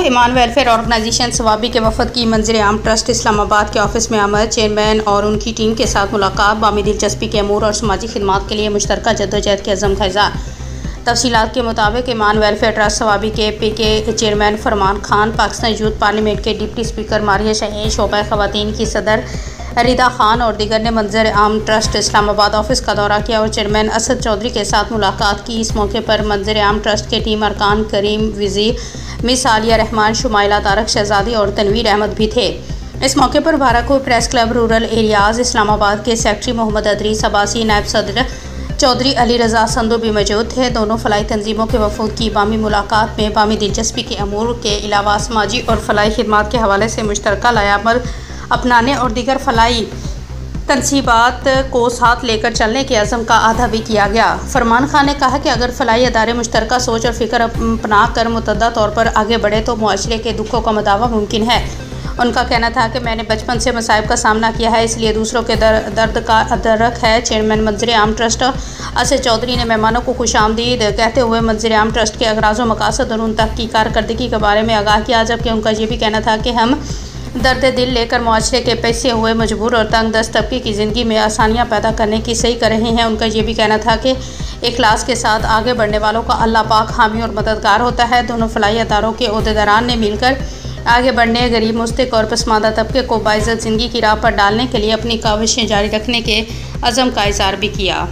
ईमान welfare organisation Swabi के वफद की मंजर आम ट्रस्ट इस्लामाबाद के ऑफिस में आमद। चेयरमैन और उनकी टीम के साथ मुलाकात, बामी दिलचस्पी के अमूर और समाजी खिदमात के लिए मुश्तरका जद्दोजहद के अज़म का इज़हार। तफसीलात के मुताबिक ईमान वेलफेयर ट्रस्ट सवाबी के PK चेयरमैन फरमान खान, पाकिस्तान यूथ पार्लियामेंट के डिप्टी स्पीकर मारिया शाहीन, शोबा ख़वातीन की सदर रिदा खान और दीगर ने मंजर आम ट्रस्ट इस्लामाबाद ऑफिस का दौरा किया और चेयरमैन असद चौधरी के साथ मुलाकात की। इस मौके पर मंजर आम ट्रस्ट के टीम अरकान करीम वज़ीर, मिस आलिया रहमान, शुमाइला तारक शहजादी और तनवीर अहमद भी थे। इस मौके पर Bharatpur press club rural areas Islamabad के सेक्रेटरी मोहम्मद अदरीस अब्बासी, नायब सदर चौधरी अली रज़ा संधू भी मौजूद थे। दोनों फलाई तंजीमों के वफूद की बामी मुलाकात में बामी दिलचस्पी के अमूर के अलावा समाजी और फलाई खिदमात के हवाले से मुश्तरका लायामल अपनाने और दीगर फलाई तनसीबात को साथ लेकर चलने के अज़म का आदा भी किया गया। फरमान खान ने कहा कि अगर फलाई अदारे मुश्तरका सोच और फ़िक्र अपना कर मुतअद्दा तौर पर आगे बढ़े तो मुआशरे के दुखों का मदावा मुमकिन है। उनका कहना था कि मैंने बचपन से मसाइब का सामना किया है, इसलिए दूसरों के दर्द का अदरक है। चेयरमैन मंजर आम ट्रस्ट असद चौधरी ने मेहमानों को खुशामदीद कहते हुए मंजर आम ट्रस्ट के अगराज़ व मकासद और उन तक की कारकर्दगी के बारे में आगाह किया, जबकि उनका ये भी कहना था कि हम दर्द दिल लेकर मुआशरे के पैसे हुए मजबूर और तंग दस्त तबके की ज़िंदगी में आसानियाँ पैदा करने की सही कर रहे हैं। उनका ये भी कहना था कि इखलास के साथ आगे बढ़ने वालों का अल्लाह पाक हामी और मददगार होता है। दोनों फलाई अदारों के ओहदेदारान ने मिलकर आगे बढ़ने, गरीब, मुस्तक और पसमानदा तबके को बाइज़्ज़त ज़िंदगी की राह पर डालने के लिए अपनी काविशें जारी रखने के अज़म का इज़हार भी किया।